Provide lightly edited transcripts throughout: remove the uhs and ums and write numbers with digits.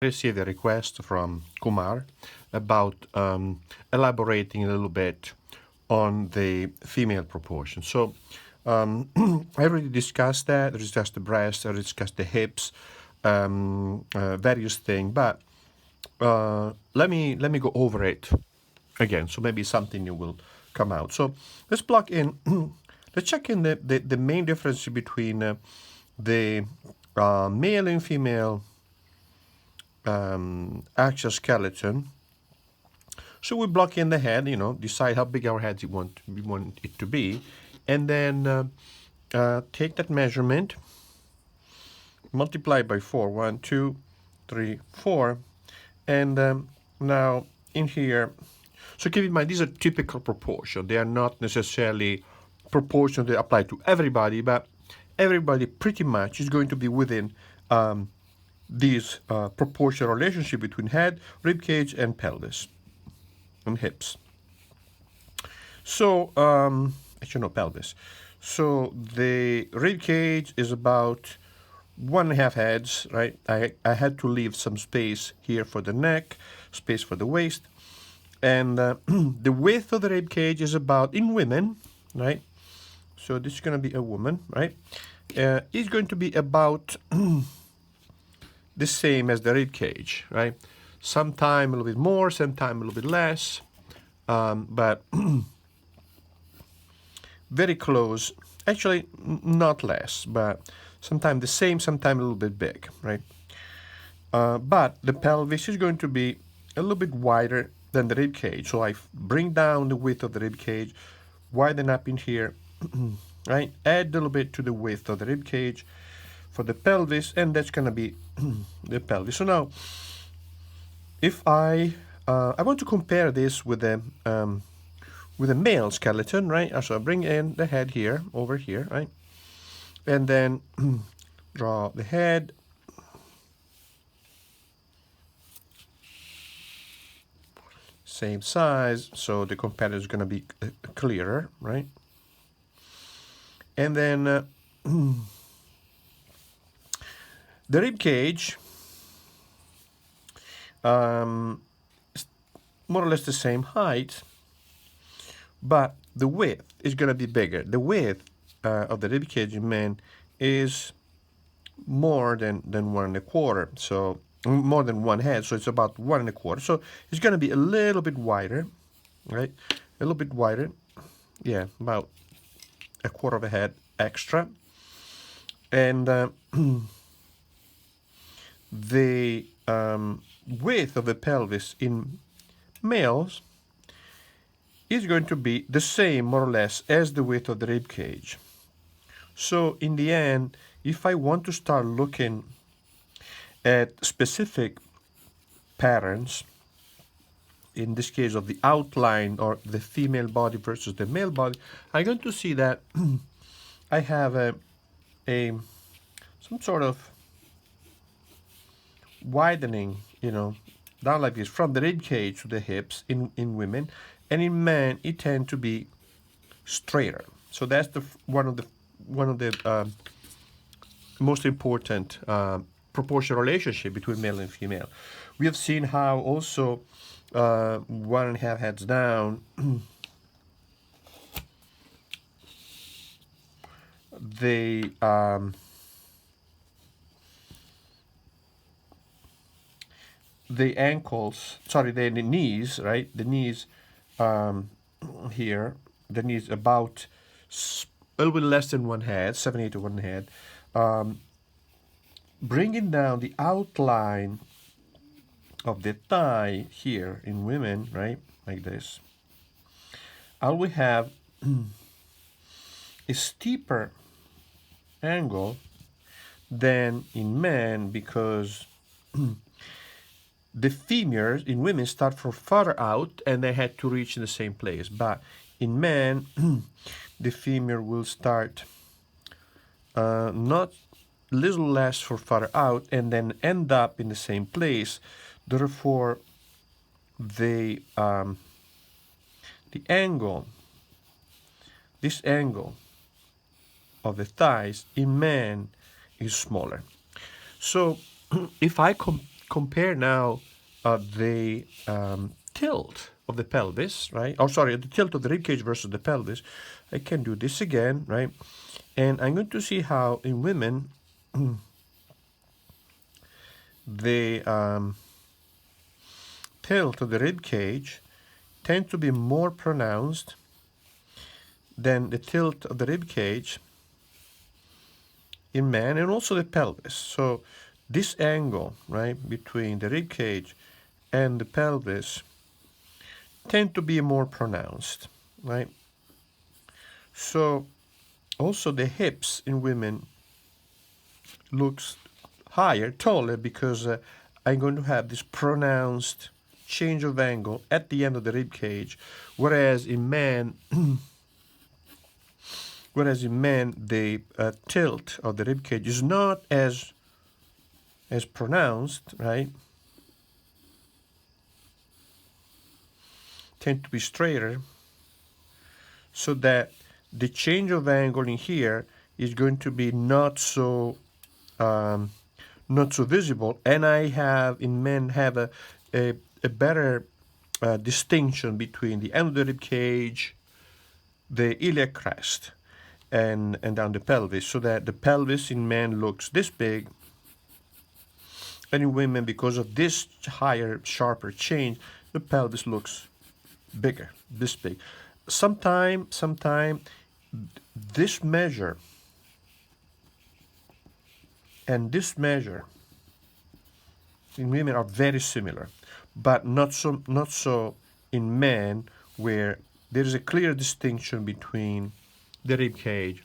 received a request from Kumar about elaborating a little bit on the female proportion. So I already discussed that. I discussed the breast. I discussed the hips, various things. But let me go over it again. So maybe something new will come out. So let's plug in. Let's check in the main difference between the male and female axial skeleton. So we block in the head, decide how big our heads we want it to be, and then take that measurement, multiply by 4, 1, 2, 3, 4, and now in here, so keep in mind these are typical proportions. They are not necessarily proportions that apply to everybody, but everybody pretty much is going to be within this proportional relationship between head, rib cage, and pelvis and hips. So actually no, pelvis. So the rib cage is about 1.5 heads, right? I had to leave some space here for the neck, space for the waist, and the width of the rib cage is about, in women, right? So this is going to be a woman, right? Is going to be about the same as the rib cage, right? Sometime a little bit more, sometime a little bit less, but very close. Actually, not less, but sometimes the same, sometimes a little bit big, right? But the pelvis is going to be a little bit wider than the rib cage. So I bring down the width of the rib cage, widen up in here, right? Add a little bit to the width of the rib cage for the pelvis, and that's going to be the pelvis. So now, if I want to compare this with a male skeleton, right? So I bring in the head here, over here, right? And then draw the head. Same size, so the comparison is going to be clearer, right? And then the rib cage, more or less the same height, but the width is going to be bigger. The width of the rib cage in men is more than 1.25, so more than 1 head, so it's about 1.25. So it's going to be a little bit wider, right? A little bit wider, yeah, about 1/4 of a head extra. And the width of the pelvis in males is going to be the same, more or less, as the width of the rib cage. So in the end, if I want to start looking at specific patterns, in this case of the outline or the female body versus the male body, I'm going to see that I have some sort of widening, down like this from the rib cage to the hips in women, and in men it tends to be straighter. So that's one of the most important proportional relationship between male and female. We have seen how also 1.5 heads down the ankles, sorry, the knees, right? The knees here, the knees about a little bit less than 1 head, 7/8 to 1 head. Bringing down the outline of the thigh here in women, right, like this, I will have a steeper angle than in men, because the femurs in women start from further out and they had to reach in the same place. But in men, the femur will start not little less for further out and then end up in the same place. Therefore, the angle, this angle of the thighs in men is smaller. So if I compare now the tilt of the pelvis, right? Oh, sorry, the tilt of the ribcage versus the pelvis. I can do this again, right? And I'm going to see how in women the tilt of the ribcage tends to be more pronounced than the tilt of the ribcage in men, and also the pelvis. So this angle, right, between the ribcage and the pelvis tend to be more pronounced, right? So also the hips in women looks higher, taller, because I'm going to have this pronounced change of angle at the end of the rib cage, whereas in men, the tilt of the rib cage is not as pronounced, right? Tend to be straighter, so that the change of angle in here is going to be not so visible, and I have in men have a better distinction between the end of the rib cage, the iliac crest, and down the pelvis, so that the pelvis in men looks this big, and in women, because of this higher, sharper change, the pelvis looks bigger, this big. Sometime this measure and this measure in women are very similar, but not so in men, where there is a clear distinction between the rib cage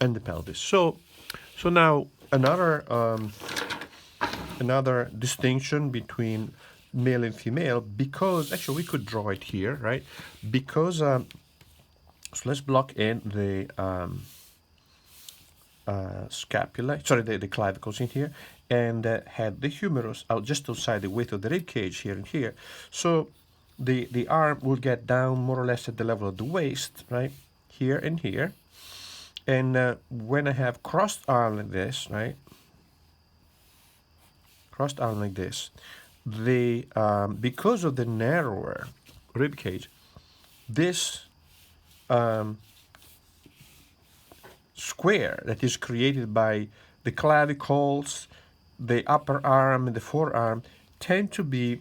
and the pelvis. So now another distinction between male and female, because actually we could draw it here, right? Because so let's block in the scapula, sorry, the clavicles in here, and had the humerus out just outside the width of the rib cage here and here. So the arm will get down more or less at the level of the waist, right? Here and here. And when I have crossed arm like this, right? Crossed arm like this, the because of the narrower rib cage, this square that is created by the clavicles, the upper arm and the forearm tend to be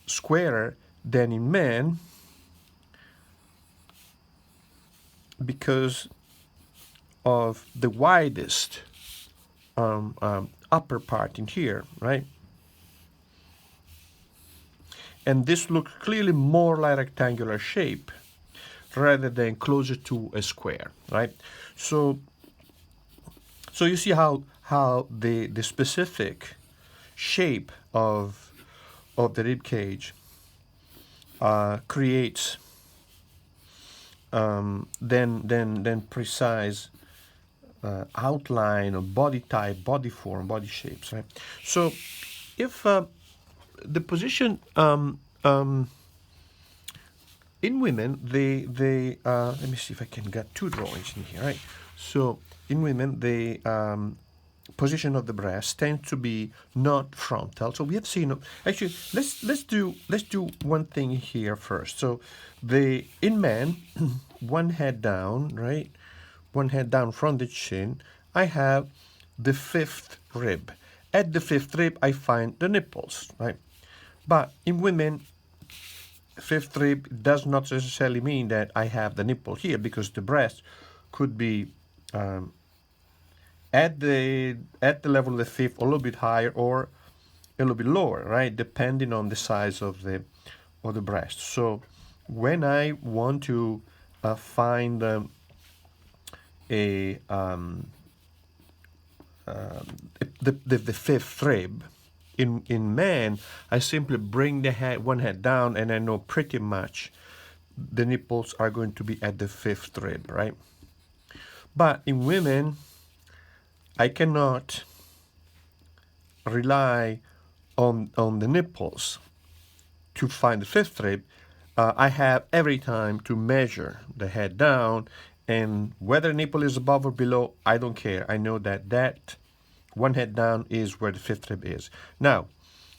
squarer than in men, because of the widest upper part in here, right? And this looks clearly more like rectangular shape rather than closer to a square, right? So you see how the specific shape of the rib cage creates then precise outline of body type, body form, body shapes, right? So if the position in women, they let me see if I can get two drawings in here, right? So in women, the position of the breast tends to be not frontal. So we have seen, actually, let's do one thing here first. So in men, one head down, right? One head down from the chin, I have the fifth rib. At the fifth rib, I find the nipples, right? But in women, fifth rib does not necessarily mean that I have the nipple here, because the breast could be at the level of the fifth, or a little bit higher, or a little bit lower, right? Depending on the size of the breast. So when I want to find the fifth rib in man, I simply bring the one head down, and I know pretty much the nipples are going to be at the fifth rib, right? But in women, I cannot rely on the nipples to find the fifth rib. I have every time to measure the head down, and whether the nipple is above or below, I don't care. I know that one head down is where the fifth rib is. Now,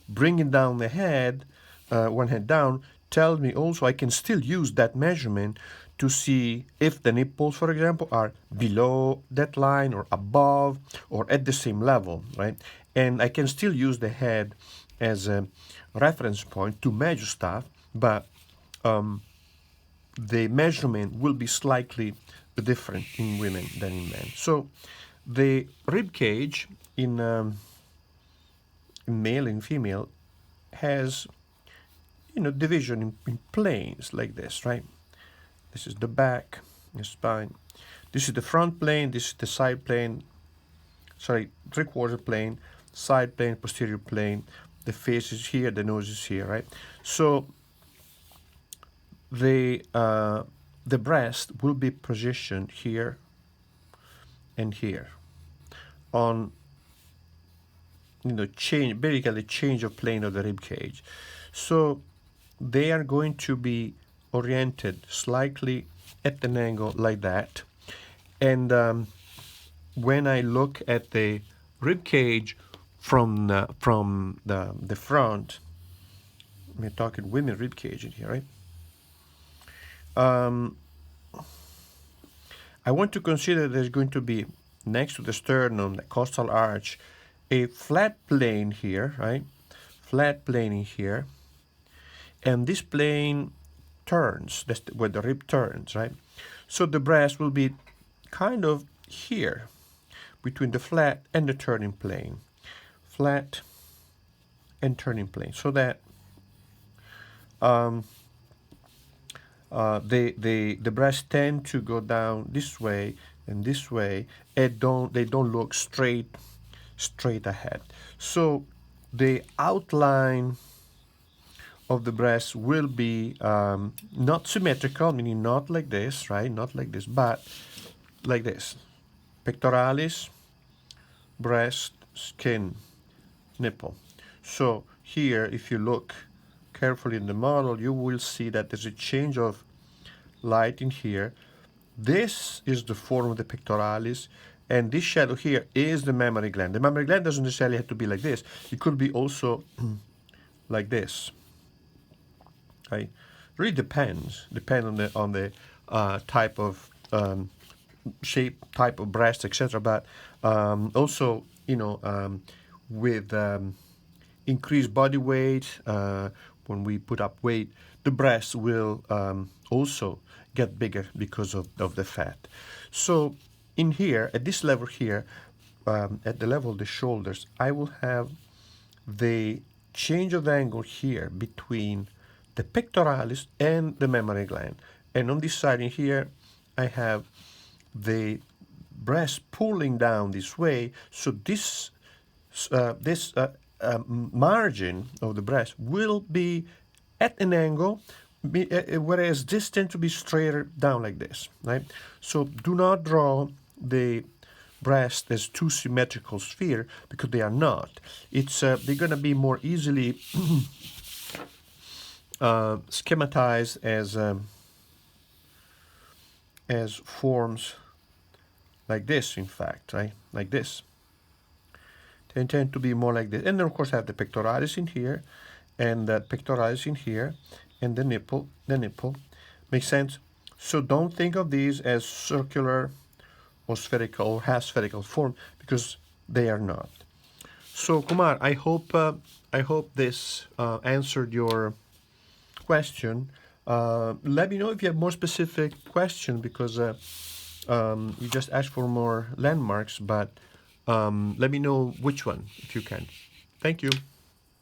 bringing down the head, one head down, tells me also I can still use that measurement to see if the nipples, for example, are below that line or above or at the same level, right? And I can still use the head as a reference point to measure stuff, but the measurement will be slightly different in women than in men. So the rib cage in male and female has, division in planes like this, right? This is the back, the spine. This is the front plane, this is the side plane, sorry, three-quarter plane, side plane, posterior plane. The face is here, the nose is here, right? So the breast will be positioned here and here on, basically change of plane of the rib cage. So they are going to be oriented slightly at an angle like that. And when I look at the rib cage from the front, we're talking women rib cage in here, right? I want to consider there's going to be next to the sternum, the costal arch, a flat plane here, right? Flat plane in here. And this plane turns, that's where the rib turns, right? So the breast will be kind of here, between the flat and the turning plane. Flat and turning plane. So that the breasts tend to go down this way and this way, and they don't look straight ahead. So the outline of the breast will be not symmetrical, meaning not like this, right? Not like this, but like this. Pectoralis, breast, skin, nipple. So here, if you look carefully in the model, you will see that there's a change of light in here. This is the form of the pectoralis, and this shadow here is the mammary gland. The mammary gland doesn't necessarily have to be like this. It could be also like this. Right? Really depends on the type of shape, type of breast, etc. But also, with increased body weight, when we put up weight, the breast will also get bigger because of the fat. So in here, at this level here, at the level of the shoulders, I will have the change of angle here between the pectoralis and the mammary gland. And on this side in here, I have the breast pulling down this way. So this margin of the breast will be at an angle, whereas this tends to be straighter down like this, right? So do not draw the breast as two symmetrical sphere, because they are not. It's they're going to be more easily schematized as forms like this, in fact, right? Like this. They tend to be more like this. And then, of course, I have the pectoralis in here, and the pectoralis in here, and the nipple. Makes sense? So don't think of these as circular or spherical or half spherical form, because they are not. So, Kumar, I hope this answered your question. Let me know if you have more specific question, because you just asked for more landmarks, but let me know which one if you can. Thank you.